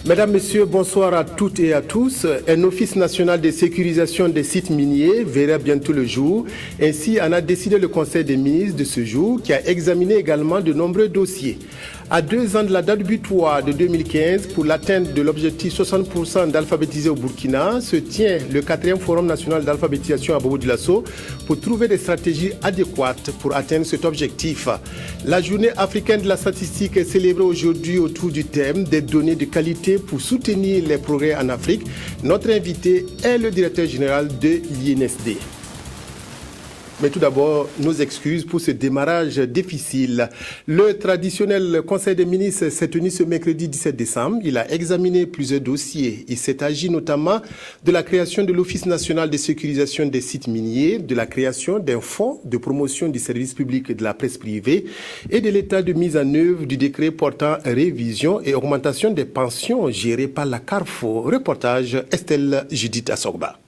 Mesdames, Messieurs, bonsoir à toutes et à tous. Un office national de sécurisation des sites miniers verra bientôt le jour. Ainsi en a décidé le Conseil des ministres de ce jour qui a examiné également de nombreux dossiers. À 2 ans de la date butoir de 2015 pour l'atteinte de l'objectif 60% d'alphabétisés au Burkina, se tient le 4e Forum national d'alphabétisation à Bobo-Dioulasso pour trouver des stratégies adéquates pour atteindre cet objectif. La journée africaine de la statistique est célébrée aujourd'hui autour du thème des données de qualité pour soutenir les progrès en Afrique. Notre invité est le directeur général de l'INSD. Mais tout d'abord, nos excuses pour ce démarrage difficile. Le traditionnel Conseil des ministres s'est tenu ce mercredi 17 décembre. Il a examiné plusieurs dossiers. Il s'est agi notamment de la création de l'Office national de sécurisation des sites miniers, de la création d'un fonds de promotion du service public et de la presse privée et de l'état de mise en œuvre du décret portant révision et augmentation des pensions gérées par la Carrefour. Reportage Estelle Judith Assogba.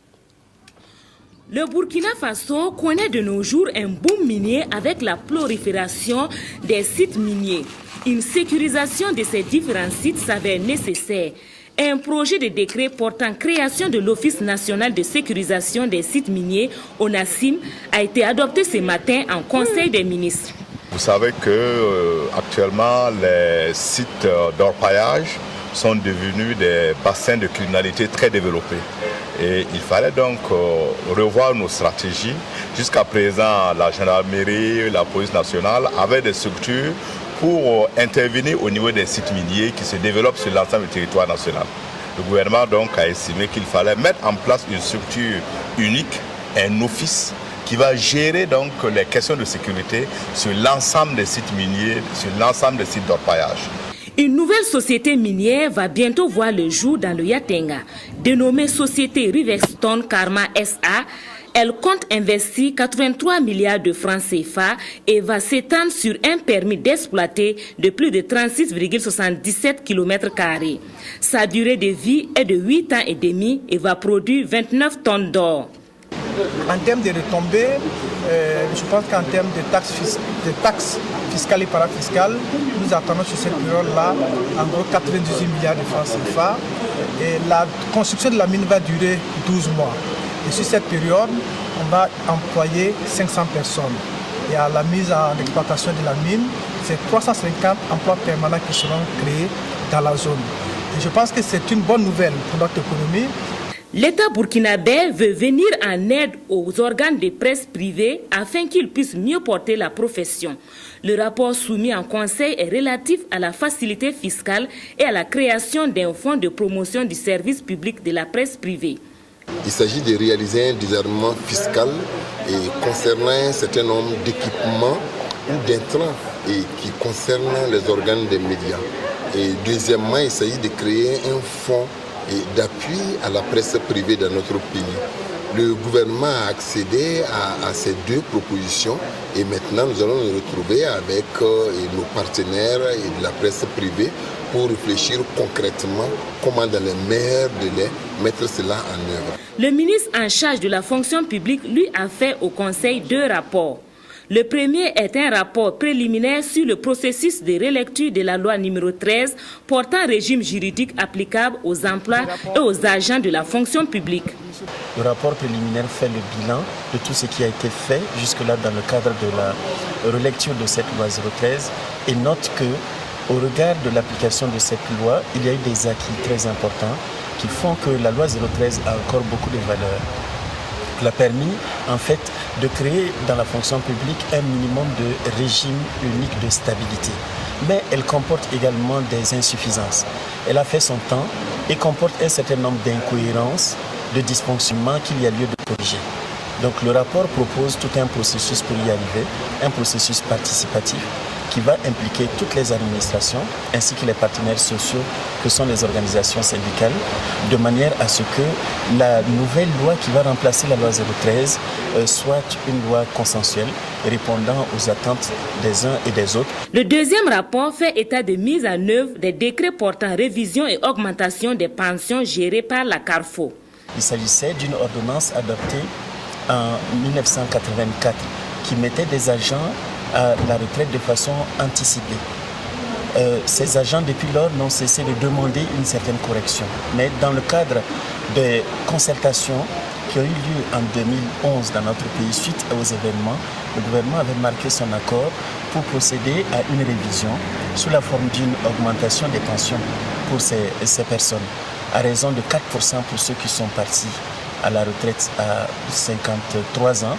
Le Burkina Faso connaît de nos jours un boom minier avec la prolifération des sites miniers. Une sécurisation de ces différents sites s'avère nécessaire. Un projet de décret portant création de l'Office national de sécurisation des sites miniers, ONASIM, a été adopté ce matin en Conseil des ministres. Vous savez que actuellement les sites d'orpaillage sont devenus des bassins de criminalité très développés. Et il fallait donc revoir nos stratégies. Jusqu'à présent, la gendarmerie, la police nationale avaient des structures pour intervenir au niveau des sites miniers qui se développent sur l'ensemble du territoire national. Le gouvernement donc a estimé qu'il fallait mettre en place une structure unique, un office qui va gérer donc les questions de sécurité sur l'ensemble des sites miniers, sur l'ensemble des sites d'orpaillage. Une nouvelle société minière va bientôt voir le jour dans le Yatenga. Dénommée Société Riverstone Karma SA, elle compte investir 83 milliards de francs CFA et va s'étendre sur un permis d'exploiter de plus de 36,77 km². Sa durée de vie est de 8 ans et demi et va produire 29 tonnes d'or. En termes de retombées, je pense qu'en termes de taxes fiscales et parafiscales, nous attendons sur cette période-là en gros 98 milliards de francs CFA. Et la construction de la mine va durer 12 mois. Et sur cette période, on va employer 500 personnes. Et à la mise en exploitation de la mine, c'est 350 emplois permanents qui seront créés dans la zone. Et je pense que c'est une bonne nouvelle pour notre économie. L'État burkinabé veut venir en aide aux organes de presse privés afin qu'ils puissent mieux porter la profession. Le rapport soumis en conseil est relatif à la facilité fiscale et à la création d'un fonds de promotion du service public de la presse privée. Il s'agit de réaliser un désarmement fiscal concernant un certain nombre d'équipements ou d'intrants qui concernent les organes des médias. Et deuxièmement, il s'agit de créer un fonds d'appui à la presse privée dans notre pays. Le gouvernement a accédé à ces deux propositions et maintenant nous allons nous retrouver avec nos partenaires et de la presse privée pour réfléchir concrètement comment dans les meilleurs délais mettre cela en œuvre. Le ministre en charge de la fonction publique lui a fait au Conseil 2 rapports. Le premier est un rapport préliminaire sur le processus de relecture de la loi numéro 13 portant régime juridique applicable aux emplois et aux agents de la fonction publique. Le rapport préliminaire fait le bilan de tout ce qui a été fait jusque-là dans le cadre de la relecture de cette loi 013 et note que, au regard de l'application de cette loi, il y a eu des acquis très importants qui font que la loi 013 a encore beaucoup de valeur. Elle a permis en fait de créer dans la fonction publique un minimum de régime unique de stabilité. Mais elle comporte également des insuffisances. Elle a fait son temps et comporte un certain nombre d'incohérences, de dysfonctionnements qu'il y a lieu de corriger. Donc le rapport propose tout un processus pour y arriver, un processus participatif qui va impliquer toutes les administrations ainsi que les partenaires sociaux que sont les organisations syndicales, de manière à ce que la nouvelle loi qui va remplacer la loi 013 soit une loi consensuelle répondant aux attentes des uns et des autres. Le deuxième rapport fait état de mise en œuvre des décrets portant révision et augmentation des pensions gérées par la Carrefour. Il s'agissait d'une ordonnance adoptée en 1984 qui mettait des agents à la retraite de façon anticipée. Ces agents, depuis lors, n'ont cessé de demander une certaine correction. Mais dans le cadre des concertations qui ont eu lieu en 2011 dans notre pays suite aux événements, le gouvernement avait marqué son accord pour procéder à une révision sous la forme d'une augmentation des pensions pour ces personnes, à raison de 4% pour ceux qui sont partis à la retraite à 53 ans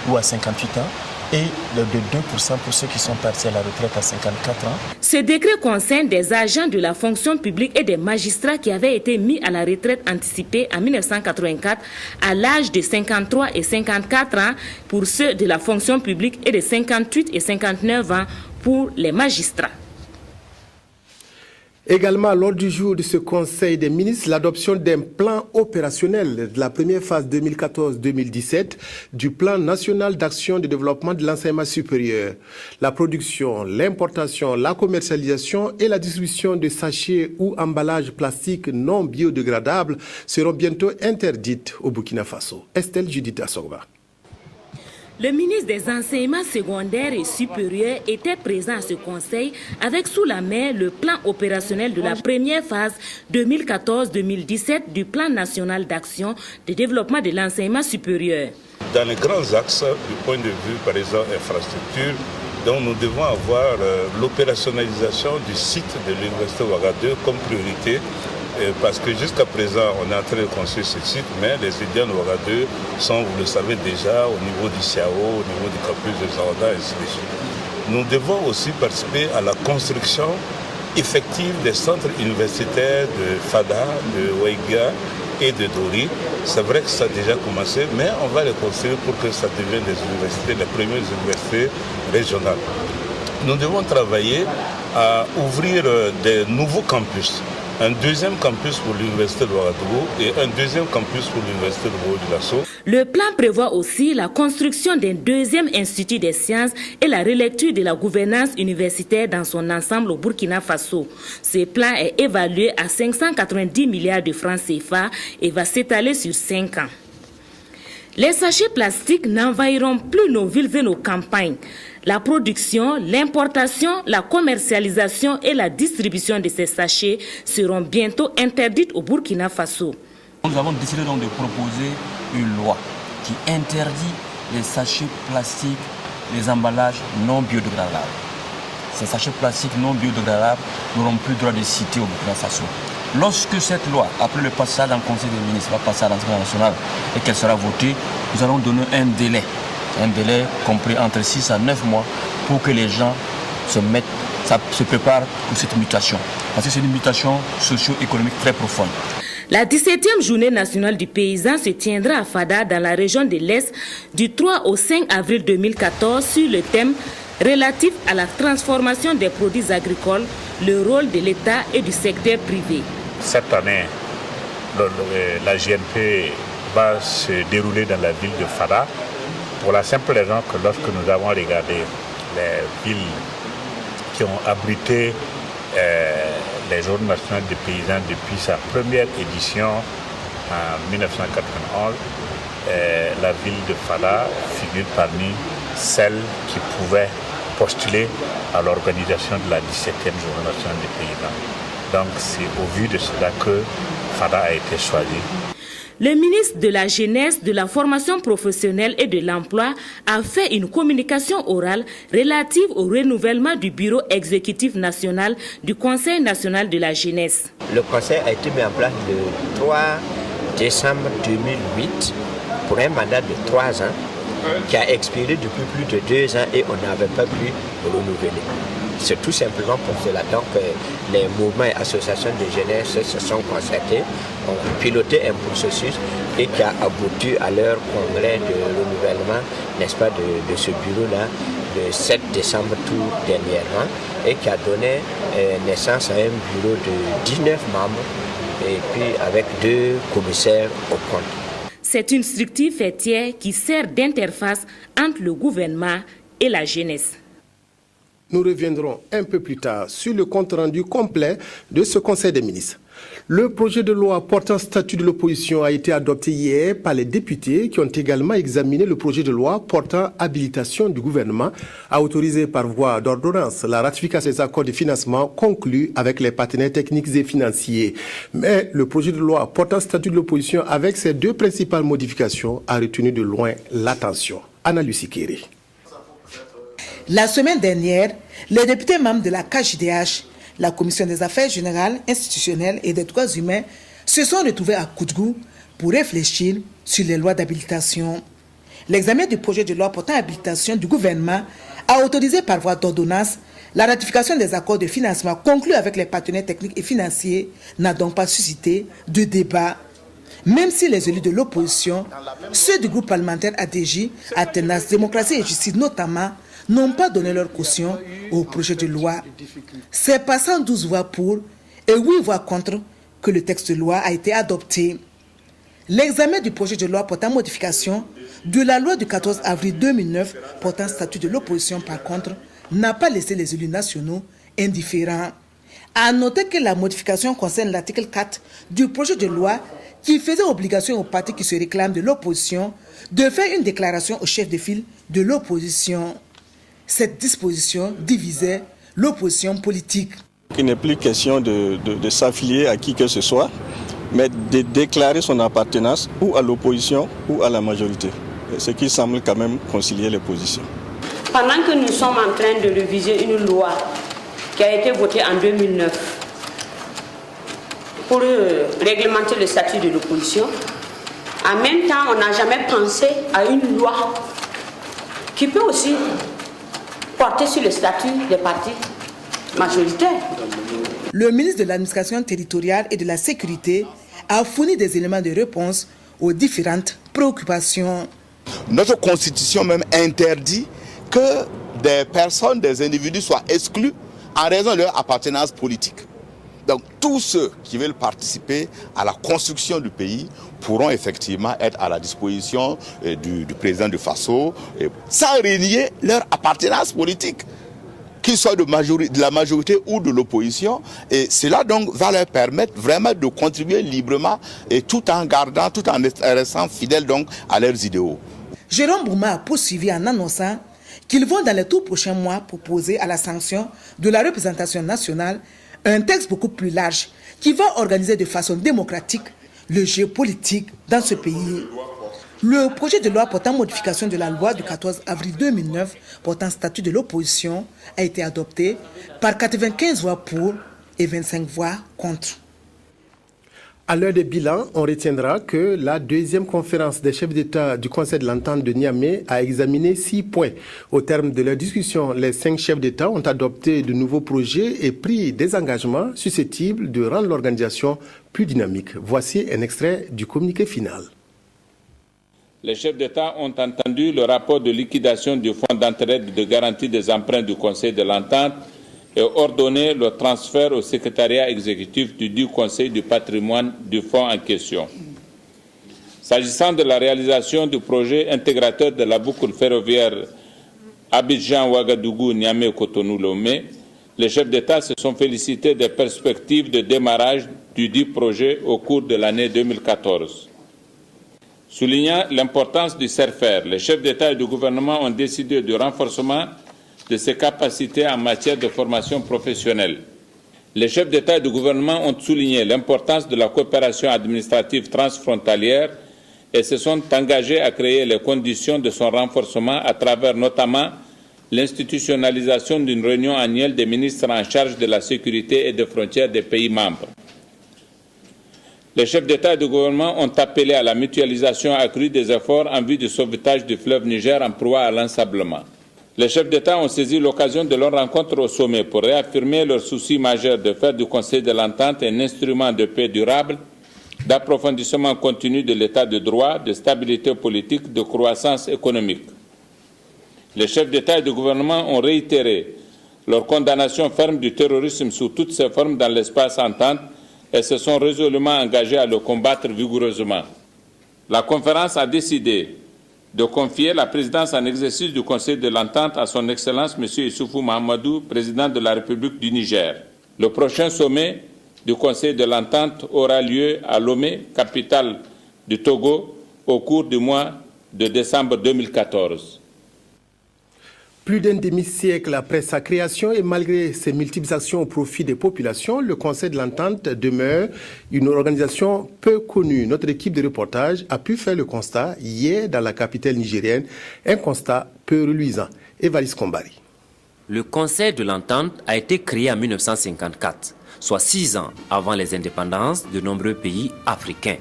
ou à 58 ans, et de 2% pour ceux qui sont partis à la retraite à 54 ans. Ce décret concerne des agents de la fonction publique et des magistrats qui avaient été mis à la retraite anticipée en 1984 à l'âge de 53 et 54 ans pour ceux de la fonction publique et de 58 et 59 ans pour les magistrats. Également, lors du jour de ce Conseil des ministres, l'adoption d'un plan opérationnel de la première phase 2014-2017 du plan national d'action de développement de l'enseignement supérieur. La production, l'importation, la commercialisation et la distribution de sachets ou emballages plastiques non biodégradables seront bientôt interdites au Burkina Faso. Estelle Judith Assogba. Le ministre des Enseignements secondaires et supérieurs était présent à ce conseil avec sous la main le plan opérationnel de la première phase 2014-2017 du plan national d'action de développement de l'enseignement supérieur. Dans les grands axes, du point de vue par exemple infrastructure, donc nous devons avoir l'opérationnalisation du site de l'Université Ouagadougou comme priorité. Parce que jusqu'à présent, on est en train de construire ce site, mais les étudiants de Ouagadougou sont, vous le savez déjà, au niveau du CIAO, au niveau du campus de Zaouda, et ainsi de suite. Nous devons aussi participer à la construction effective des centres universitaires de Fada, de Ouaiga et de Dori. C'est vrai que ça a déjà commencé, mais on va les construire pour que ça devienne des universités, les premières universités régionales. Nous devons travailler à ouvrir des nouveaux campus. Un deuxième campus pour l'Université de Ouagadougou et un deuxième campus pour l'Université de Bobo-Dioulasso. Le plan prévoit aussi la construction d'un deuxième institut des sciences et la relecture de la gouvernance universitaire dans son ensemble au Burkina Faso. Ce plan est évalué à 590 milliards de francs CFA et va s'étaler sur 5 ans. Les sachets plastiques n'envahiront plus nos villes et nos campagnes. La production, l'importation, la commercialisation et la distribution de ces sachets seront bientôt interdites au Burkina Faso. Nous avons décidé donc de proposer une loi qui interdit les sachets plastiques, les emballages non biodégradables. Ces sachets plastiques non biodégradables n'auront plus le droit de citer au Burkina Faso. Lorsque cette loi, après le passage dans le Conseil des ministres, va passer à l'Assemblée nationale et qu'elle sera votée, nous allons donner un délai compris entre 6 à 9 mois pour que les gens se préparent pour cette mutation. Parce que c'est une mutation socio-économique très profonde. La 17e journée nationale du paysan se tiendra à Fada dans la région de l'Est du 3 au 5 avril 2014 sur le thème relatif à la transformation des produits agricoles, le rôle de l'État et du secteur privé. Cette année, la GNP va se dérouler dans la ville de Fada pour la simple raison que lorsque nous avons regardé les villes qui ont abrité les Journées nationales des paysans depuis sa première édition en 1991, la ville de Fada figure parmi celles qui pouvaient postuler à l'organisation de la 17e Journée nationale des paysans. Donc c'est au vu de cela que Fada a été choisi. Le ministre de la Jeunesse, de la Formation professionnelle et de l'Emploi a fait une communication orale relative au renouvellement du bureau exécutif national du Conseil national de la jeunesse. Le conseil a été mis en place le 3 décembre 2008 pour un mandat de 3 ans qui a expiré depuis plus de 2 ans et on n'avait pas pu renouveler. C'est tout simplement pour cela. Donc les mouvements et associations de jeunesse se sont concertés, ont piloté un processus et qui a abouti à leur congrès de renouvellement, n'est-ce pas, de ce bureau-là, le 7 décembre tout dernièrement, et qui a donné naissance à un bureau de 19 membres et puis avec 2 commissaires au compte. C'est une structure fêtière qui sert d'interface entre le gouvernement et la jeunesse. Nous reviendrons un peu plus tard sur le compte-rendu complet de ce Conseil des ministres. Le projet de loi portant statut de l'opposition a été adopté hier par les députés qui ont également examiné le projet de loi portant habilitation du gouvernement à autoriser par voie d'ordonnance la ratification des accords de financement conclus avec les partenaires techniques et financiers. Mais le projet de loi portant statut de l'opposition avec ses 2 principales modifications a retenu de loin l'attention. Anna Lucie Kéré. La semaine dernière, les députés membres de la KJDH, la Commission des affaires générales, institutionnelles et des droits humains se sont retrouvés à Koutgou pour réfléchir sur les lois d'habilitation. L'examen du projet de loi portant habilitation du gouvernement a autorisé par voie d'ordonnance la ratification des accords de financement conclus avec les partenaires techniques et financiers n'a donc pas suscité de débat. Même si les élus de l'opposition, ceux du groupe parlementaire ADJ, Alternance Démocratie et Justice notamment, n'ont pas donné leur caution au projet de loi. C'est par 112 voix pour et 8 voix contre que le texte de loi a été adopté. L'examen du projet de loi portant modification de la loi du 14 avril 2009 portant statut de l'opposition, par contre, n'a pas laissé les élus nationaux indifférents. À noter que la modification concerne l'article 4 du projet de loi qui faisait obligation aux partis qui se réclament de l'opposition de faire une déclaration au chef de file de l'opposition. Cette disposition divisait l'opposition politique. Il n'est plus question de s'affilier à qui que ce soit, mais de déclarer son appartenance ou à l'opposition ou à la majorité. Ce qui semble quand même concilier les positions. Pendant que nous sommes en train de réviser une loi qui a été votée en 2009 pour réglementer le statut de l'opposition, en même temps, on n'a jamais pensé à une loi qui peut aussi porter sur le statut des partis majoritaires. Le ministre de l'Administration territoriale et de la Sécurité a fourni des éléments de réponse aux différentes préoccupations. Notre constitution même interdit que des personnes, des individus soient exclus en raison de leur appartenance politique. Donc tous ceux qui veulent participer à la construction du pays pourront effectivement être à la disposition du président du FASO sans renier leur appartenance politique, qu'ils soient de la majorité ou de l'opposition. Et cela donc va leur permettre vraiment de contribuer librement et tout en restant fidèles donc à leurs idéaux. Jérôme Bouma a poursuivi en annonçant qu'ils vont dans les tout prochains mois proposer à la sanction de la représentation nationale un texte beaucoup plus large qui va organiser de façon démocratique le jeu politique dans ce pays. Le projet de loi portant modification de la loi du 14 avril 2009 portant statut de l'opposition a été adopté par 95 voix pour et 25 voix contre. À l'heure des bilans, on retiendra que la deuxième conférence des chefs d'État du Conseil de l'Entente de Niamey a examiné 6 points. Au terme de leur discussion, les 5 chefs d'État ont adopté de nouveaux projets et pris des engagements susceptibles de rendre l'organisation plus dynamique. Voici un extrait du communiqué final. Les chefs d'État ont entendu le rapport de liquidation du fonds d'entraide de garantie des emprunts du Conseil de l'Entente et ordonné le transfert au secrétariat exécutif du Conseil du patrimoine du fonds en question. S'agissant de la réalisation du projet intégrateur de la boucle ferroviaire Abidjan-Ouagadougou-Niamey-Cotonou-Lomé, les chefs d'État se sont félicités des perspectives de démarrage du dit projet au cours de l'année 2014. Soulignant l'importance du CERFER, les chefs d'État et de gouvernement ont décidé du renforcement de ses capacités en matière de formation professionnelle. Les chefs d'État et de gouvernement ont souligné l'importance de la coopération administrative transfrontalière et se sont engagés à créer les conditions de son renforcement à travers notamment l'institutionnalisation d'une réunion annuelle des ministres en charge de la sécurité et des frontières des pays membres. Les chefs d'État et de gouvernement ont appelé à la mutualisation accrue des efforts en vue du sauvetage du fleuve Niger en proie à l'ensablement. Les chefs d'État ont saisi l'occasion de leur rencontre au sommet pour réaffirmer leur souci majeur de faire du Conseil de l'Entente un instrument de paix durable, d'approfondissement continu de l'état de droit, de stabilité politique, de croissance économique. Les chefs d'État et de gouvernement ont réitéré leur condamnation ferme du terrorisme sous toutes ses formes dans l'espace entente et se sont résolument engagés à le combattre vigoureusement. La conférence a décidé de confier la présidence en exercice du Conseil de l'Entente à son Excellence M. Issoufou Mahamadou, président de la République du Niger. Le prochain sommet du Conseil de l'Entente aura lieu à Lomé, capitale du Togo, au cours du mois de décembre 2014. Plus d'un demi-siècle après sa création et malgré ses multiples actions au profit des populations, le Conseil de l'Entente demeure une organisation peu connue. Notre équipe de reportage a pu faire le constat hier dans la capitale nigérienne, un constat peu reluisant. Évariste Kombari. Le Conseil de l'Entente a été créé en 1954, soit 6 ans avant les indépendances de nombreux pays africains,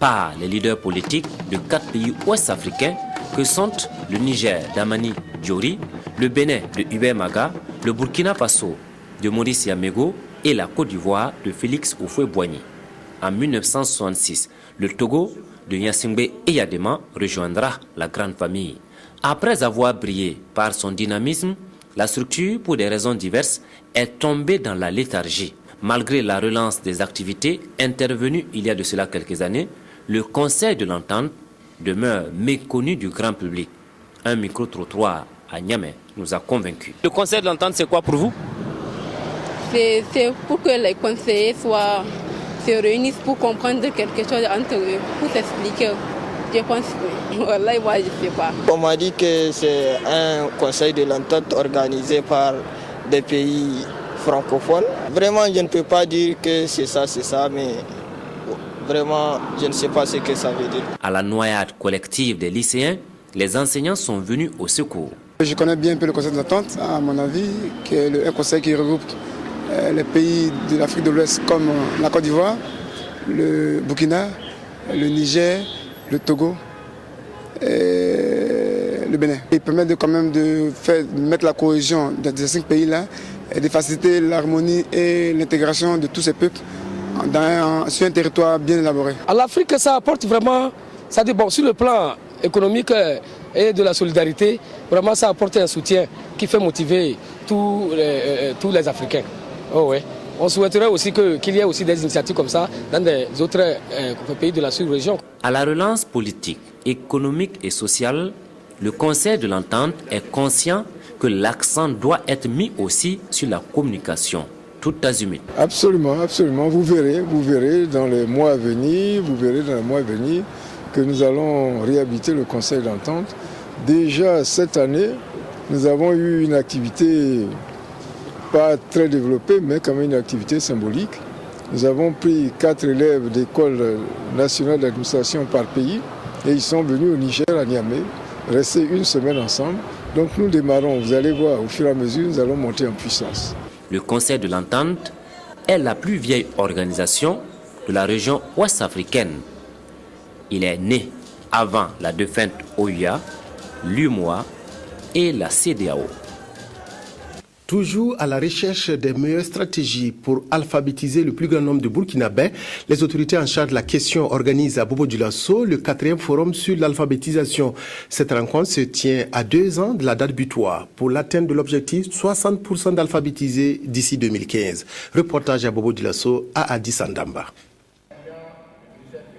par les leaders politiques de 4 pays ouest-africains que sont le Niger d'Amani Diori, le Bénin de Hubert Maga, le Burkina Faso de Maurice Yamego et la Côte d'Ivoire de Félix Houphouët-Boigny. En 1966, le Togo de Gnassingbé Eyadema rejoindra la grande famille. Après avoir brillé par son dynamisme, la structure, pour des raisons diverses, est tombée dans la léthargie. Malgré la relance des activités intervenues il y a de cela quelques années, le Conseil de l'Entente demeure méconnu du grand public. Un micro-trottoir à Niamey nous a convaincus. Le Conseil de l'Entente, c'est quoi pour vous? C'est pour que les conseillers se réunissent pour comprendre quelque chose entre eux, pour s'expliquer. Je pense que, voilà, moi je ne sais pas. On m'a dit que c'est un Conseil de l'Entente organisé par des pays francophones. Vraiment, je ne peux pas dire que c'est ça, mais vraiment, je ne sais pas ce que ça veut dire. À la noyade collective des lycéens, les enseignants sont venus au secours. Je connais bien un peu le Conseil de l'Entente, à mon avis, qui est un conseil qui regroupe les pays de l'Afrique de l'Ouest comme la Côte d'Ivoire, le Burkina, le Niger, le Togo et le Bénin. Il permet quand même de mettre la cohésion de ces 5 pays-là et de faciliter l'harmonie et l'intégration de tous ces peuples sur un territoire bien élaboré. À l'Afrique, ça apporte vraiment, ça dit, bon, sur le plan économique et de la solidarité, vraiment ça apporte un soutien qui fait motiver tous les Africains. Oh ouais. On souhaiterait aussi qu'il y ait aussi des initiatives comme ça dans des autres pays de la sous-région. À la relance politique, économique et sociale, le Conseil de l'Entente est conscient que l'accent doit être mis aussi sur la communication, tout azimut. Absolument, absolument. Vous verrez dans les mois à venir, que nous allons réhabiliter le Conseil d'Entente. Déjà cette année, nous avons eu une activité pas très développée, mais quand même une activité symbolique. Nous avons pris 4 élèves d'école nationale d'administration par pays et ils sont venus au Niger, à Niamey, rester 1 semaine ensemble. Donc nous démarrons, vous allez voir, au fur et à mesure, nous allons monter en puissance. Le Conseil de l'Entente est la plus vieille organisation de la région ouest-africaine. Il est né avant la défunte OUA, l'UMOA et la CEDEAO. Toujours à la recherche des meilleures stratégies pour alphabétiser le plus grand nombre de Burkinabés, les autorités en charge de la question organisent à Bobo-Dioulasso le 4e forum sur l'alphabétisation. Cette rencontre se tient à 2 ans de la date butoir pour l'atteinte de l'objectif 60% d'alphabétisés d'ici 2015. Reportage à Bobo-Dioulasso à Addis Andamba.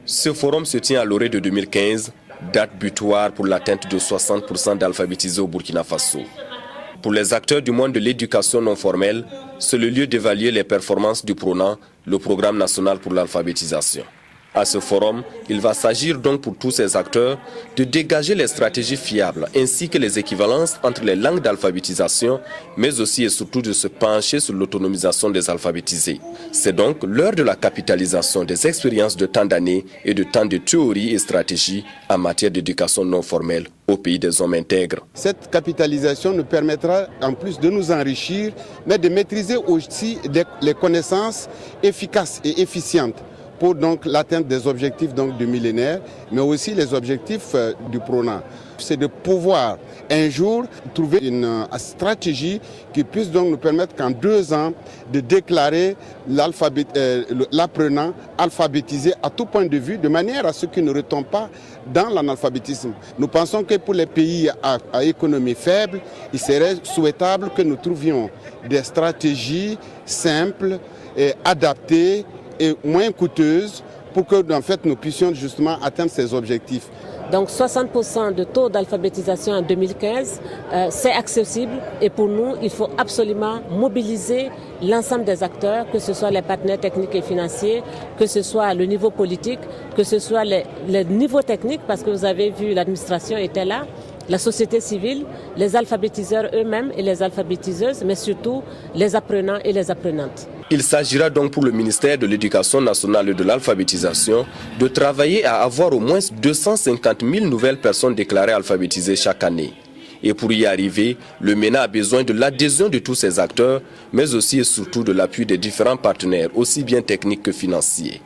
Ce forum se tient à l'orée de 2015, date butoir pour l'atteinte de 60% d'alphabétisés au Burkina Faso. Pour les acteurs du monde de l'éducation non formelle, c'est le lieu d'évaluer les performances du PRONA, le Programme national pour l'alphabétisation. À ce forum, il va s'agir donc pour tous ces acteurs de dégager les stratégies fiables ainsi que les équivalences entre les langues d'alphabétisation, mais aussi et surtout de se pencher sur l'autonomisation des alphabétisés. C'est donc l'heure de la capitalisation des expériences de tant d'années et de tant de théories et stratégies en matière d'éducation non formelle au pays des hommes intègres. Cette capitalisation nous permettra en plus de nous enrichir, mais de maîtriser aussi les connaissances efficaces et efficientes pour donc l'atteinte des objectifs donc, du millénaire, mais aussi les objectifs du PRONA. C'est de pouvoir un jour trouver une stratégie qui puisse donc nous permettre qu'en 2 ans de déclarer l'apprenant alphabétisé à tout point de vue, de manière à ce qu'il ne retombe pas dans l'analphabétisme. Nous pensons que pour les pays à économie faible, il serait souhaitable que nous trouvions des stratégies simples et adaptées et moins coûteuses pour que en fait, nous puissions justement atteindre ces objectifs. Donc 60% de taux d'alphabétisation en 2015, c'est accessible et pour nous, il faut absolument mobiliser l'ensemble des acteurs, que ce soit les partenaires techniques et financiers, que ce soit le niveau politique, que ce soit les niveaux techniques, parce que vous avez vu, l'administration était là, la société civile, les alphabétiseurs eux-mêmes et les alphabétiseuses, mais surtout les apprenants et les apprenantes. Il s'agira donc pour le ministère de l'Éducation nationale et de l'alphabétisation de travailler à avoir au moins 250 000 nouvelles personnes déclarées alphabétisées chaque année. Et pour y arriver, le MENA a besoin de l'adhésion de tous ces acteurs, mais aussi et surtout de l'appui des différents partenaires, aussi bien techniques que financiers.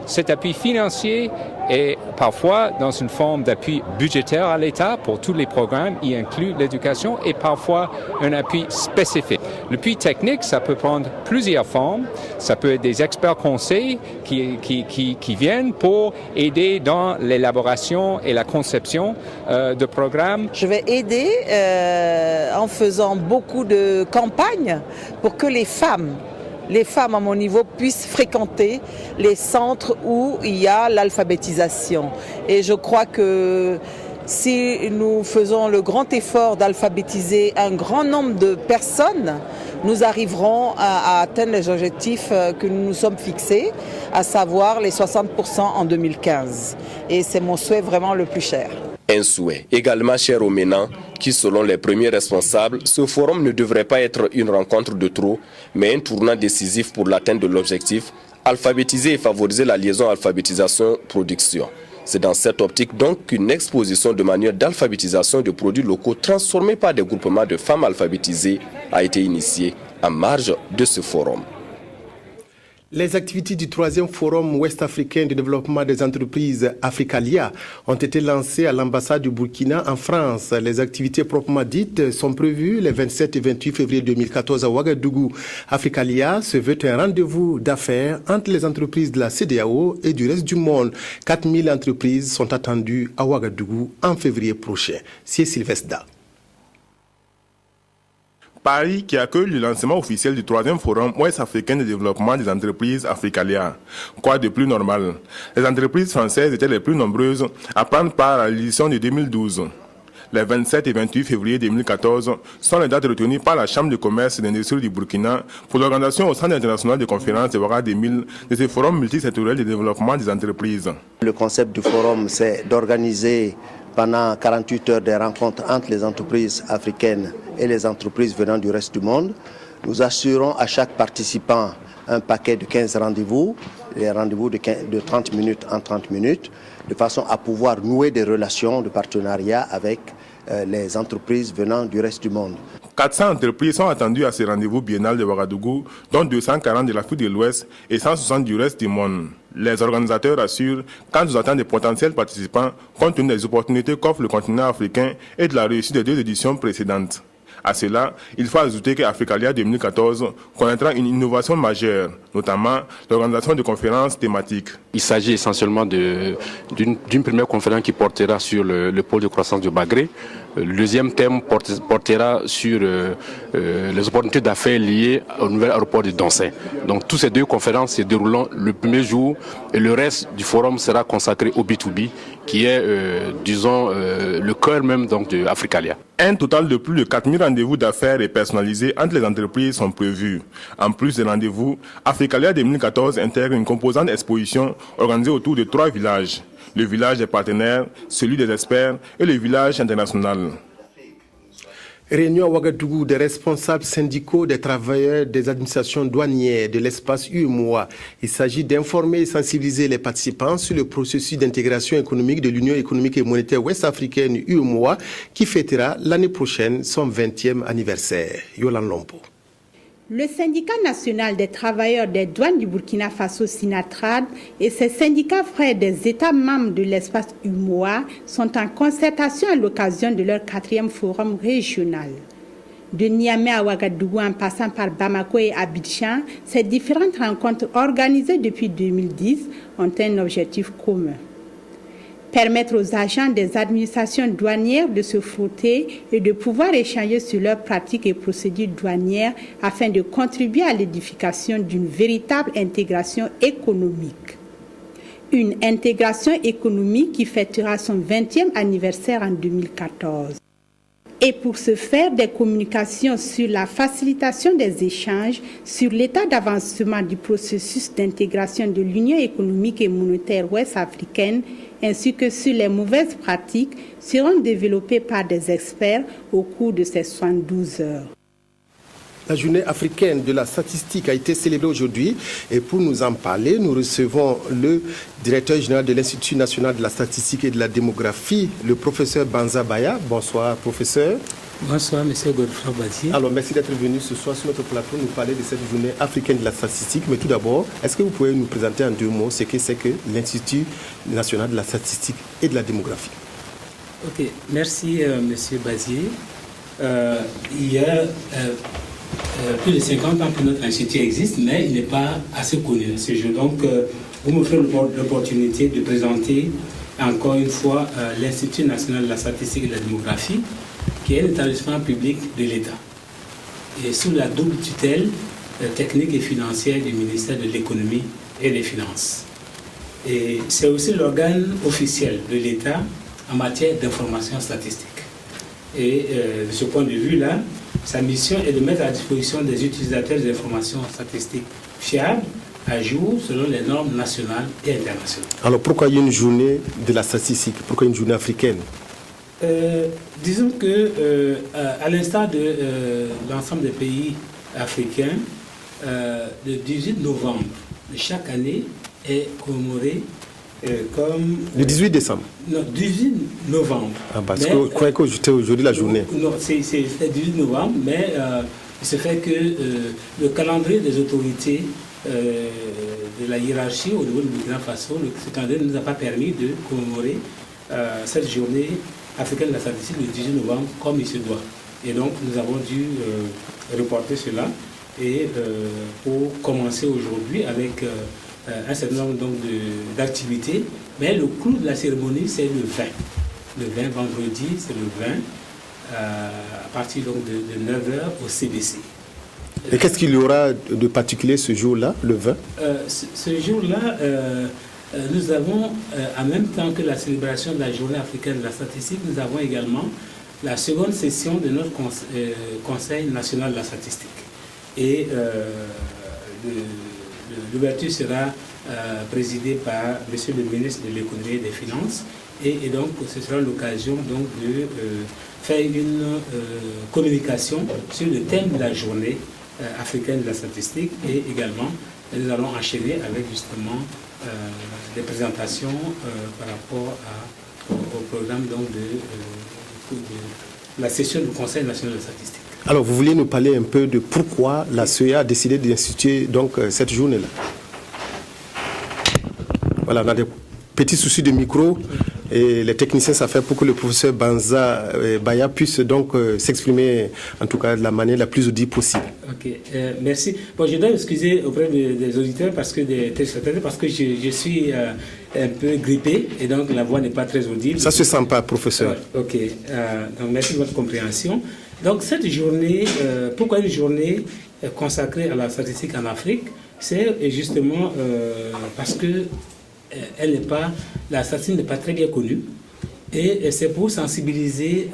Cet appui financier est parfois dans une forme d'appui budgétaire à l'État pour tous les programmes, y inclut l'éducation, et parfois un appui spécifique. L'appui technique, ça peut prendre plusieurs formes. Ça peut être des experts conseils qui viennent pour aider dans l'élaboration et la conception de programmes. Je vais aider en faisant beaucoup de campagnes pour que les femmes à mon niveau puissent fréquenter les centres où il y a l'alphabétisation. Et je crois que si nous faisons le grand effort d'alphabétiser un grand nombre de personnes, nous arriverons à atteindre les objectifs que nous nous sommes fixés, à savoir les 60% en 2015. Et c'est mon souhait vraiment le plus cher. Un souhait également cher aux MENA, qui selon les premiers responsables, ce forum ne devrait pas être une rencontre de trop, mais un tournant décisif pour l'atteinte de l'objectif, alphabétiser et favoriser la liaison alphabétisation-production. C'est dans cette optique donc qu'une exposition de manuels d'alphabétisation de produits locaux transformés par des groupements de femmes alphabétisées a été initiée en marge de ce forum. Les activités du 3e Forum ouest-africain de développement des entreprises Africalia ont été lancées à l'ambassade du Burkina en France. Les activités proprement dites sont prévues les 27 et 28 février 2014 à Ouagadougou. Africalia se veut un rendez-vous d'affaires entre les entreprises de la CEDEAO et du reste du monde. 4000 entreprises sont attendues à Ouagadougou en février prochain. C'est Sylvestre. Paris qui accueille le lancement officiel du 3e Forum ouest-africain de développement des entreprises Africalia. Quoi de plus normal? Les entreprises françaises étaient les plus nombreuses à prendre part à l'édition de 2012. Les 27 et 28 février 2014 sont les dates retenues par la Chambre de commerce et d'industrie du Burkina pour l'organisation au Centre international de conférences de Ouaga 2000 de ce forum multisectoriel de développement des entreprises. Le concept du forum, c'est d'organiser pendant 48 heures des rencontres entre les entreprises africaines et les entreprises venant du reste du monde. Nous assurons à chaque participant un paquet de 15 rendez-vous, les rendez-vous de 30 minutes en 30 minutes, de façon à pouvoir nouer des relations de partenariat avec les entreprises venant du reste du monde. 400 entreprises sont attendues à ce rendez-vous biennal de Ouagadougou, dont 240 de l'Afrique de l'Ouest et 160 du reste du monde. Les organisateurs assurent quant aux attentes des potentiels participants, compte tenu des opportunités qu'offre le continent africain et de la réussite des 2 éditions précédentes. À cela, il faut ajouter que Africalia 2014 connaîtra une innovation majeure, notamment l'organisation de conférences thématiques. Il s'agit essentiellement d'une première conférence qui portera sur le pôle de croissance de Bagré. Le deuxième thème portera sur les opportunités d'affaires liées au nouvel aéroport de Dansé. Donc toutes ces 2 conférences se dérouleront le premier jour et le reste du forum sera consacré au B2B qui est, le cœur même donc de Africalia. Un total de plus de 4000 rendez-vous d'affaires et personnalisés entre les entreprises sont prévus. En plus des rendez-vous, Africalia 2014 intègre une composante exposition organisée autour de 3 villages. Le village des partenaires, celui des experts et le village international. Réunion à Ouagadougou des responsables syndicaux des travailleurs des administrations douanières de l'espace UEMOA. Il s'agit d'informer et sensibiliser les participants sur le processus d'intégration économique de l'Union économique et monétaire ouest-africaine UEMOA qui fêtera l'année prochaine son 20e anniversaire. Yolan Lompo. Le syndicat national des travailleurs des douanes du Burkina Faso, Sinatrad, et ses syndicats frères des États membres de l'espace UEMOA sont en concertation à l'occasion de leur 4e forum régional. De Niamey à Ouagadougou en passant par Bamako et Abidjan, ces différentes rencontres organisées depuis 2010 ont un objectif commun. Permettre aux agents des administrations douanières de se frotter et de pouvoir échanger sur leurs pratiques et procédures douanières afin de contribuer à l'édification d'une véritable intégration économique. Une intégration économique qui fêtera son 20e anniversaire en 2014. Et pour ce faire, des communications sur la facilitation des échanges, sur l'état d'avancement du processus d'intégration de l'Union économique et monétaire ouest-africaine, ainsi que sur les mauvaises pratiques, seront développées par des experts au cours de ces 72 heures. La journée africaine de la statistique a été célébrée aujourd'hui et pour nous en parler, nous recevons le directeur général de l'Institut national de la statistique et de la démographie, le professeur Banza Baya. Bonsoir, professeur. Bonsoir, monsieur Godefroy Bazier. Alors, merci d'être venu ce soir sur notre plateau nous parler de cette journée africaine de la statistique. Mais tout d'abord, est-ce que vous pouvez nous présenter en 2 mots ce que c'est que l'Institut national de la statistique et de la démographie? Ok, merci, monsieur Bazier. Il y a plus de 50 ans que notre institut existe, mais il n'est pas assez connu à ce jour. Donc, vous me faites l'opportunité de présenter encore une fois l'Institut national de la statistique et de la démographie, qui est un établissement public de l'État, et sous la double tutelle technique et financière du ministère de l'économie et des finances. Et c'est aussi l'organe officiel de l'État en matière d'information statistique. Et de ce point de vue-là, sa mission est de mettre à disposition des utilisateurs des informations statistiques fiables, à jour, selon les normes nationales et internationales. Alors pourquoi il y a une journée de la statistique? Pourquoi une journée africaine? Disons que, à l'instar de l'ensemble des pays africains, le 18 novembre de chaque année est commémoré comme... Le 18 décembre? Non, 18 novembre. Ah, parce que je croyais que c'était aujourd'hui la journée. Non, c'est le 18 novembre, mais il se fait que le calendrier des autorités de la hiérarchie au niveau du Burkina Faso, ce calendrier ne nous a pas permis de commémorer cette journée africaine de la statistique le 18 novembre comme il se doit. Et donc nous avons dû reporter cela et pour commencer aujourd'hui avec un certain nombre d'activités, mais le clou de la cérémonie c'est le 20. Le 20 vendredi, c'est le 20 à partir donc de 9h au CBC. Et qu'est-ce qu'il y aura de particulier ce jour-là, le 20? Ce jour-là, nous avons, en même temps que la célébration de la journée africaine de la statistique, nous avons également la seconde session de notre Conseil national de la statistique. Et l'ouverture sera présidée par monsieur le ministre de l'économie et des finances. Et donc, ce sera l'occasion donc de faire une communication sur le thème de la journée africaine de la statistique. Et également, nous allons enchaîner avec justement des présentations par rapport au programme donc de la session du Conseil national de la statistique. Alors, vous vouliez nous parler un peu de pourquoi la CEA a décidé d'instituer donc cette journée-là. Voilà, on a des petits soucis de micro et les techniciens ça fait pour que le professeur Banza Baya puisse donc s'exprimer en tout cas de la manière la plus audible possible. Ok, merci. Bon, je dois m'excuser auprès des auditeurs parce que des téléspectateurs parce que je suis un peu grippé et donc la voix n'est pas très audible. Ça se sent pas, professeur. Ok, donc merci de votre compréhension. Donc cette journée, pourquoi une journée consacrée à la statistique en Afrique? C'est justement parce que la statistique n'est pas très bien connue et c'est pour sensibiliser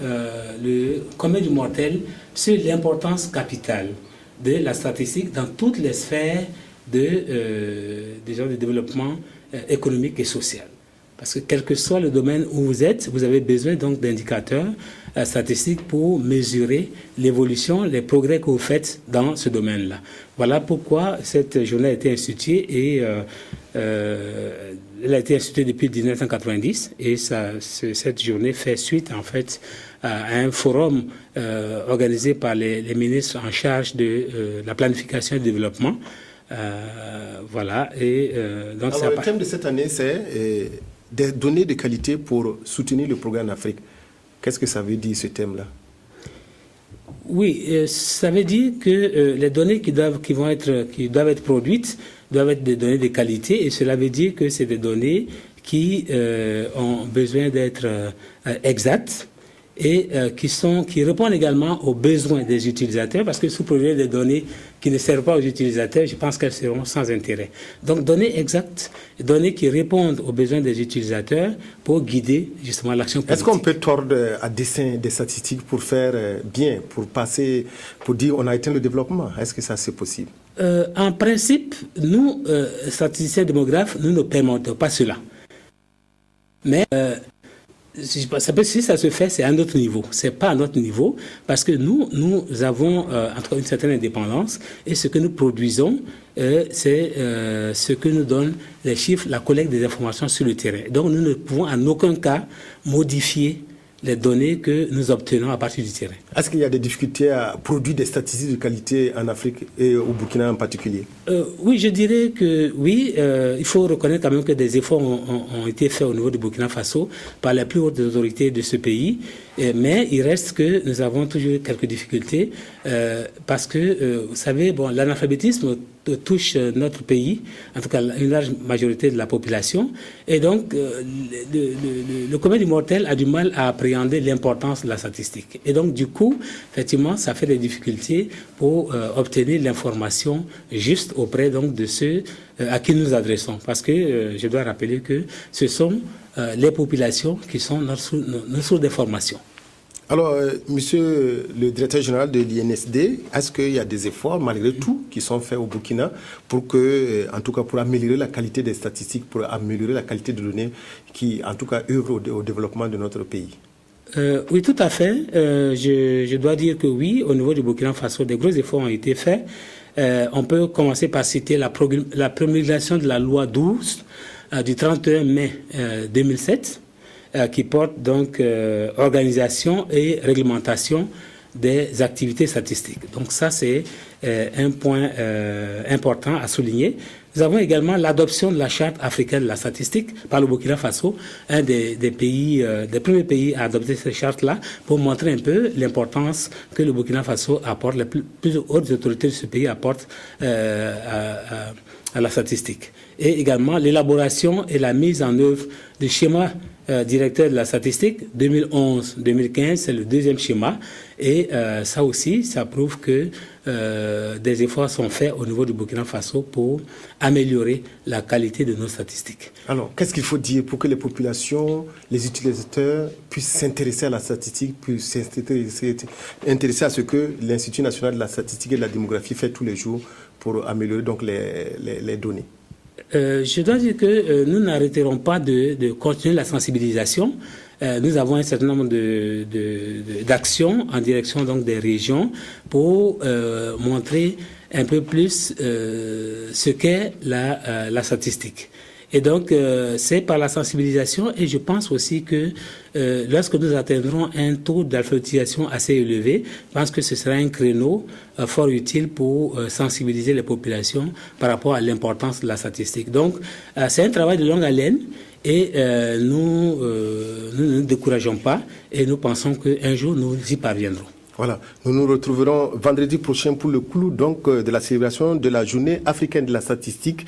le commun du mortel sur l'importance capitale de la statistique dans toutes les sphères de développement économique et social. Parce que quel que soit le domaine où vous êtes, vous avez besoin donc d'indicateurs statistiques pour mesurer l'évolution, les progrès que vous faites dans ce domaine-là. Voilà pourquoi cette journée a été instituée et elle a été instituée depuis 1990 et cette journée fait suite en fait à un forum organisé par les ministres en charge de la planification et du développement. Voilà. Et donc alors, le thème de cette année, c'est des données de qualité pour soutenir le progrès en Afrique. Qu'est-ce que ça veut dire, ce thème-là? Oui, ça veut dire que les données qui doivent être produites doivent être des données de qualité et cela veut dire que c'est des données qui ont besoin d'être exactes et qui répondent également aux besoins des utilisateurs parce que si vous prenez des données qui ne servent pas aux utilisateurs, je pense qu'elles seront sans intérêt. Donc données exactes, données qui répondent aux besoins des utilisateurs pour guider justement l'action politique. Est-ce qu'on peut tordre à dessein des statistiques pour faire bien, pour dire on a atteint le développement? Est-ce que ça c'est possible? En principe, nous, statisticiens démographes, nous ne permettons pas cela. Mais si ça se fait, c'est à notre niveau. C'est pas à notre niveau parce que nous avons en tout cas une certaine indépendance et ce que nous produisons, c'est ce que nous donnent les chiffres, la collecte des informations sur le terrain. Donc nous ne pouvons en aucun cas modifier les données que nous obtenons à partir du terrain. Est-ce qu'il y a des difficultés à produire des statistiques de qualité en Afrique et au Burkina en particulier? Oui, je dirais que oui. Il faut reconnaître quand même que des efforts ont été faits au niveau du Burkina Faso par les plus hautes autorités de ce pays. Mais il reste que nous avons toujours quelques difficultés parce que, vous savez, l'analphabétisme touche notre pays, en tout cas une large majorité de la population. Et donc, le commun du mortel a du mal à appréhender l'importance de la statistique. Et donc, du coup, effectivement, ça fait des difficultés pour obtenir l'information juste auprès donc, de ceux à qui nous adressons. Parce que je dois rappeler que ce sont les populations qui sont nos sources d'information. Alors, monsieur le directeur général de l'INSD, est-ce qu'il y a des efforts, malgré tout, qui sont faits au Burkina pour que, en tout cas, pour améliorer la qualité des statistiques, pour améliorer la qualité des données qui, en tout cas, œuvrent au développement de notre pays? Oui, tout à fait. Je dois dire que oui, au niveau du Burkina Faso, des gros efforts ont été faits. On peut commencer par citer la promulgation de la loi 12 du 31 mai 2007, qui porte donc organisation et réglementation des activités statistiques. Donc ça, c'est un point important à souligner. Nous avons également l'adoption de la charte africaine de la statistique par le Burkina Faso, un des premiers pays à adopter cette charte-là, pour montrer un peu l'importance que le Burkina Faso apporte, les plus hautes autorités de ce pays apportent à la statistique. Et également l'élaboration et la mise en œuvre du schéma directeur de la statistique 2011-2015, c'est le deuxième schéma. Et ça aussi, ça prouve que des efforts sont faits au niveau du Burkina Faso pour améliorer la qualité de nos statistiques. Alors, qu'est-ce qu'il faut dire pour que les populations, les utilisateurs puissent s'intéresser à la statistique, puissent s'intéresser à ce que l'Institut national de la statistique et de la démographie fait tous les jours pour améliorer donc les données? Je dois dire que nous n'arrêterons pas de continuer la sensibilisation. Nous avons un certain nombre d'actions en direction donc des régions pour montrer un peu plus ce qu'est la statistique. Et donc, c'est par la sensibilisation, et je pense aussi que lorsque nous atteindrons un taux d'alphabétisation assez élevé, je pense que ce sera un créneau fort utile pour sensibiliser les populations par rapport à l'importance de la statistique. Donc, c'est un travail de longue haleine, et nous ne décourageons pas, et nous pensons qu'un jour, nous y parviendrons. Voilà, nous nous retrouverons vendredi prochain pour le clou donc de la célébration de la journée africaine de la statistique,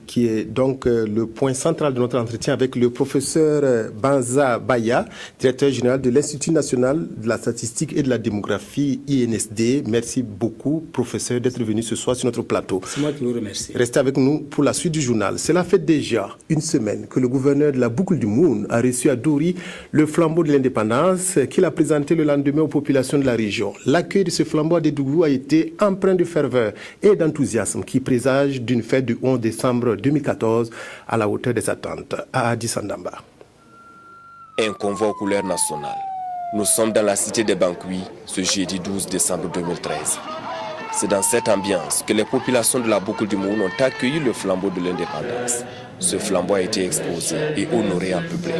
qui est donc le point central de notre entretien avec le professeur Banza Baya, directeur général de l'Institut national de la statistique et de la démographie INSD. Merci beaucoup, professeur, d'être venu ce soir sur notre plateau. C'est moi qui vous remercie. Restez avec nous pour la suite du journal. Cela fait déjà une semaine que le gouverneur de la Boucle du Moun a reçu à Dori le flambeau de l'indépendance qu'il a présenté le lendemain aux populations de la région. L'accueil de ce flambeau à Dédougou a été empreint de ferveur et d'enthousiasme qui présage d'une fête du 11 décembre 2014 à la hauteur des attentes. À Addis Abeba. Un convoi aux couleurs nationales. Nous sommes dans la cité des Bankoui ce jeudi 12 décembre 2013. C'est dans cette ambiance que les populations de la Boucle du Moun ont accueilli le flambeau de l'indépendance. Ce flambeau a été exposé et honoré en public.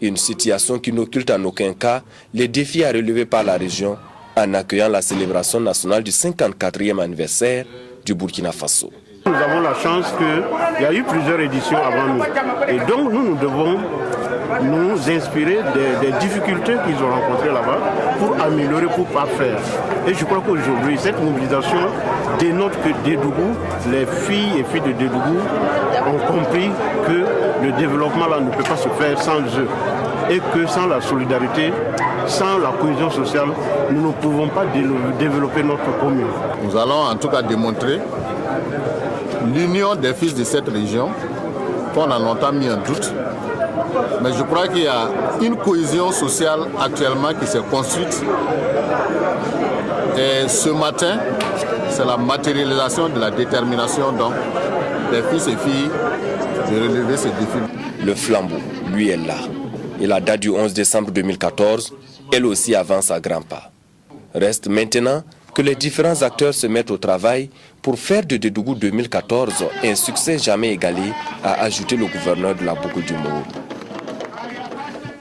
Une situation qui n'occulte en aucun cas les défis à relever par la région en accueillant la célébration nationale du 54e anniversaire du Burkina Faso. Nous avons la chance qu'il y a eu plusieurs éditions avant nous. Et donc nous devons nous inspirer des difficultés qu'ils ont rencontrées là-bas pour améliorer, pour parfaire. Et je crois qu'aujourd'hui, cette mobilisation dénote que Dédougou, les filles et filles de Dédougou ont compris que le développement là ne peut pas se faire sans eux. Et que sans la solidarité, sans la cohésion sociale, nous ne pouvons pas développer notre commune. Nous allons en tout cas démontrer l'union des fils de cette région, qu'on a longtemps mis en doute. Mais je crois qu'il y a une cohésion sociale actuellement qui s'est construite. Et ce matin, c'est la matérialisation de la détermination donc, des fils et filles de relever ces défis. Le flambeau, lui, est là. Et la date du 11 décembre 2014, elle aussi avance à grands pas. Reste maintenant que les différents acteurs se mettent au travail pour faire de Dédougou 2014 un succès jamais égalé, a ajouté le gouverneur de la Boucle du Moun.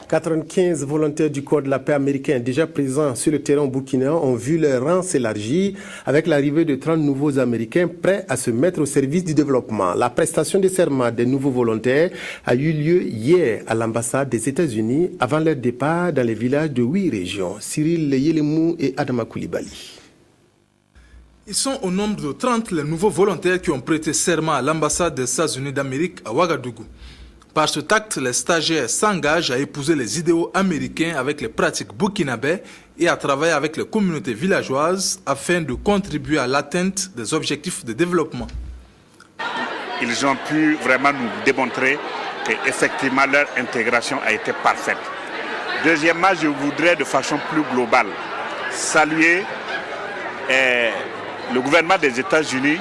95 volontaires du corps de la paix américain déjà présents sur le terrain burkinabé ont vu leur rang s'élargir avec l'arrivée de 30 nouveaux Américains prêts à se mettre au service du développement. La prestation de serment des nouveaux volontaires a eu lieu hier à l'ambassade des États-Unis avant leur départ dans les villages de 8 régions. Cyril Yelemou et Adama Koulibaly. Ils sont au nombre de 30 les nouveaux volontaires qui ont prêté serment à l'ambassade des États-Unis d'Amérique à Ouagadougou. Par ce acte, les stagiaires s'engagent à épouser les idéaux américains avec les pratiques burkinabais et à travailler avec les communautés villageoises afin de contribuer à l'atteinte des objectifs de développement. Ils ont pu vraiment nous démontrer qu'effectivement leur intégration a été parfaite. Deuxièmement, je voudrais de façon plus globale saluer le gouvernement des États-Unis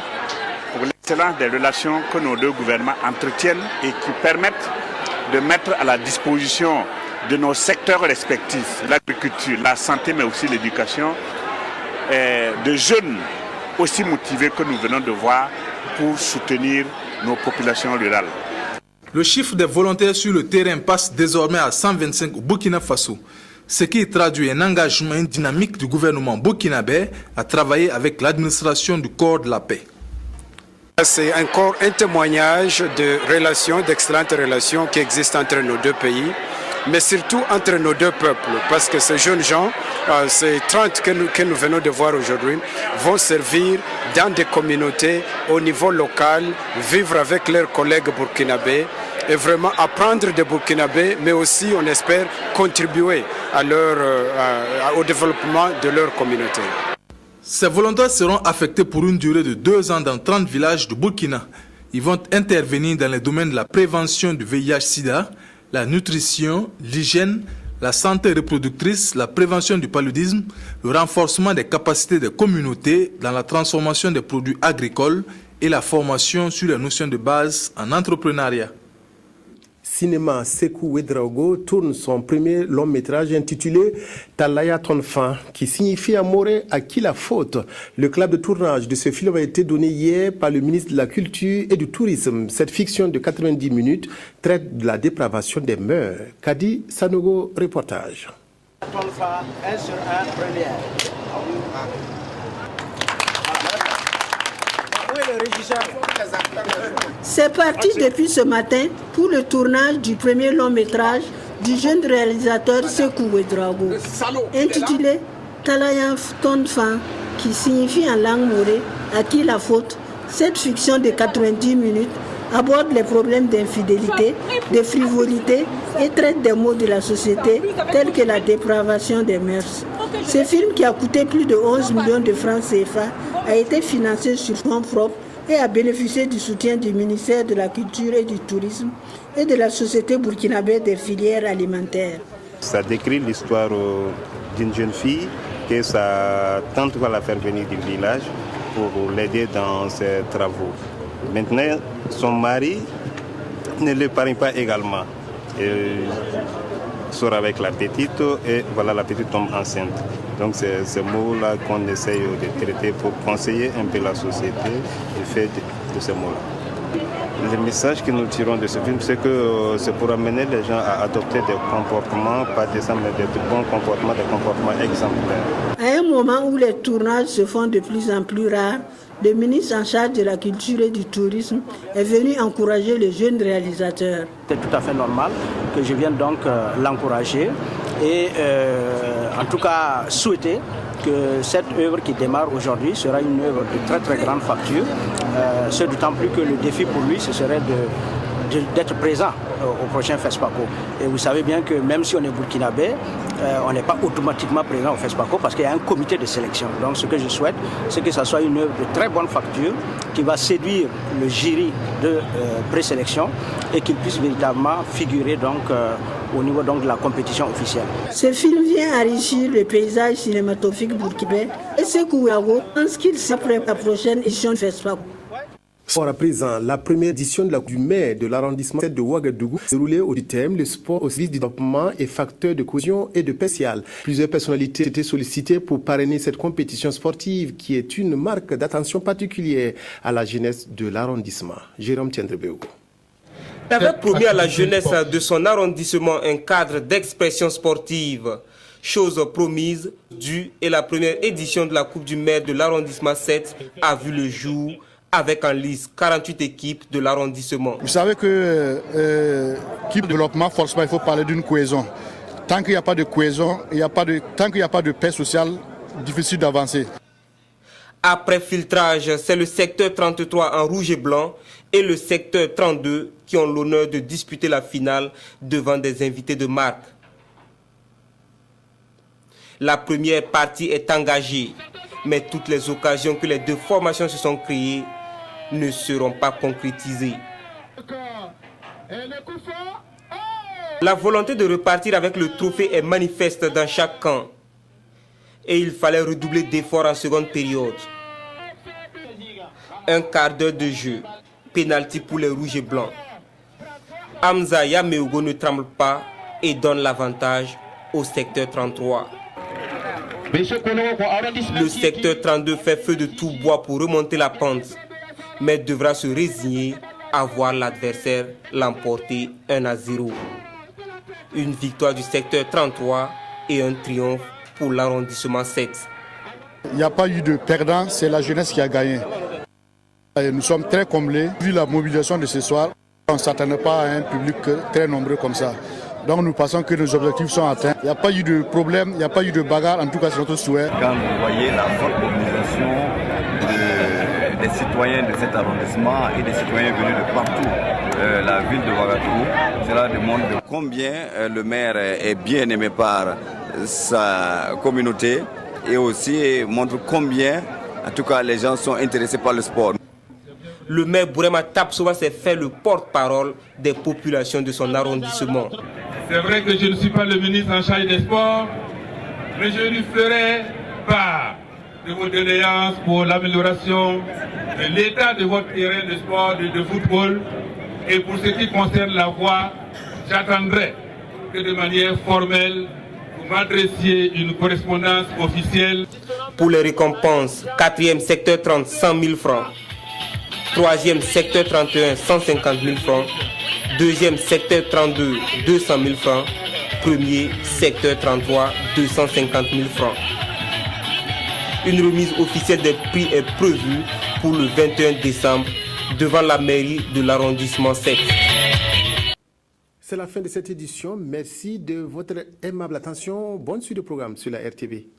pour l'excellence des relations que nos deux gouvernements entretiennent et qui permettent de mettre à la disposition de nos secteurs respectifs, l'agriculture, la santé mais aussi l'éducation, de jeunes aussi motivés que nous venons de voir pour soutenir nos populations rurales. Le chiffre des volontaires sur le terrain passe désormais à 125 au Burkina Faso, ce qui traduit un engagement dynamique du gouvernement burkinabé à travailler avec l'administration du corps de la paix. C'est encore un témoignage de relations, d'excellentes relations qui existent entre nos deux pays, mais surtout entre nos deux peuples, parce que ces jeunes gens, ces 30 que nous venons de voir aujourd'hui, vont servir dans des communautés au niveau local, vivre avec leurs collègues burkinabés et vraiment apprendre des burkinabés, mais aussi, on espère, contribuer à au développement de leur communauté. Ces volontaires seront affectés pour une durée de 2 ans dans 30 villages du Burkina. Ils vont intervenir dans les domaines de la prévention du VIH-Sida, la nutrition, l'hygiène, la santé reproductrice, la prévention du paludisme, le renforcement des capacités des communautés dans la transformation des produits agricoles et la formation sur les notions de base en entrepreneuriat. cinéma, Sekou Ouedraogo tourne son premier long métrage intitulé Talaya Tonfan, qui signifie Amore à qui la faute. Le club de tournage de ce film a été donné hier par le ministre de la Culture et du Tourisme. Cette fiction de 90 minutes traite de la dépravation des mœurs. Kadi Sanogo, reportage. Tonfan, 1 sur 1, première. C'est parti depuis ce matin pour le tournage du premier long métrage du jeune réalisateur Sekou Ouedraogo, intitulé Talaya Tonfan, qui signifie en langue morée à qui la faute. Cette fiction de 90 minutes aborde les problèmes d'infidélité, de frivolité et traite des maux de la société tels que la dépravation des mœurs. Ce film, qui a coûté plus de 11 millions de francs CFA, a été financé sur fonds propres et a bénéficié du soutien du ministère de la Culture et du Tourisme et de la Société burkinabé des filières alimentaires. Ça décrit l'histoire d'une jeune fille que sa tante va la faire venir du village pour l'aider dans ses travaux. Maintenant, son mari ne l'épargne pas également. Il sort avec la petite et voilà, la petite tombe enceinte. Donc c'est ce mot-là qu'on essaye de traiter pour conseiller un peu la société du fait de ce mot-là. Le message que nous tirons de ce film, c'est que c'est pour amener les gens à adopter des comportements, pas des mais des bons comportements, des comportements exemplaires. À un moment où les tournages se font de plus en plus rares, le ministre en charge de la Culture et du Tourisme est venu encourager le jeune réalisateur. C'est tout à fait normal que je vienne donc l'encourager et en tout cas souhaiter que cette œuvre qui démarre aujourd'hui sera une œuvre de très très grande facture. Ce d'autant plus que le défi pour lui, ce serait d'être présent au prochain FESPACO. Et vous savez bien que même si on est burkinabé, on n'est pas automatiquement présent au FESPACO parce qu'il y a un comité de sélection. Donc ce que je souhaite, c'est que ça soit une œuvre de très bonne facture qui va séduire le jury de présélection et qu'il puisse véritablement figurer donc au niveau donc de la compétition officielle. Ce film vient enrichir le paysage cinématographique burkinabé et Sekou Ouedraogo pense qu'il s'apprête à la prochaine édition de FESPACO. Sport à présent, la première édition de la Coupe du maire de l'arrondissement de Ouagadougou s'est déroulée au thème le sport au service du développement et facteur de cohésion et de paix sociale. Plusieurs personnalités étaient sollicitées pour parrainer cette compétition sportive qui est une marque d'attention particulière à la jeunesse de l'arrondissement. Jérôme Tiendrebeo. avait promis à la jeunesse de son arrondissement un cadre d'expression sportive. Chose promise, due et la première édition de la Coupe du maire de l'arrondissement 7 a vu le jour avec en lice 48 équipes de l'arrondissement. Vous savez que l'équipe de développement, forcément, il faut parler d'une cohésion. Tant qu'il n'y a pas de cohésion, tant qu'il n'y a pas de paix sociale, difficile d'avancer. Après filtrage, c'est le secteur 33 en rouge et blanc et le secteur 32 qui ont l'honneur de disputer la finale devant des invités de marque. La première partie est engagée, mais toutes les occasions que les deux formations se sont créées ne seront pas concrétisées. La volonté de repartir avec le trophée est manifeste dans chaque camp. Et il fallait redoubler d'efforts en seconde période. Un quart d'heure de jeu, pénalty pour les rouges et blancs. Hamza Yameogo ne tremble pas et donne l'avantage au secteur 33. Le secteur 32 fait feu de tout bois pour remonter la pente, mais devra se résigner à voir l'adversaire l'emporter 1-0. Une victoire du secteur 33 et un triomphe pour l'arrondissement 7. Il n'y a pas eu de perdant, c'est la jeunesse qui a gagné. Nous sommes très comblés. Vu la mobilisation de ce soir, on ne s'attendait pas à un public très nombreux comme ça. Donc nous pensons que nos objectifs sont atteints. Il n'y a pas eu de problème, il n'y a pas eu de bagarre, en tout cas c'est notre souhait. Quand vous voyez la forte mobilisation des citoyens de cet arrondissement et des citoyens venus de partout, la ville de Ouagadougou, cela démontre combien le maire est bien aimé par sa communauté et aussi montre combien, en tout cas, les gens sont intéressés par le sport. Le maire Bourema Tapsoba s'est fait le porte-parole des populations de son arrondissement. C'est vrai que je ne suis pas le ministre en charge des sports, mais je lui ferai part de vos doléances pour l'amélioration de l'état de votre terrain de sport, de football, et pour ce qui concerne la voie j'attendrai que de manière formelle, vous m'adressiez une correspondance officielle. Pour les récompenses, 4e secteur 30, 100 000 francs. 3e secteur 31, 150 000 francs. 2e secteur 32, 200 000 francs. 1er secteur 33, 250 000 francs. Une remise officielle des prix est prévue pour le 21 décembre devant la mairie de l'arrondissement 7. C'est la fin de cette édition. Merci de votre aimable attention. Bonne suite de programme sur la RTV.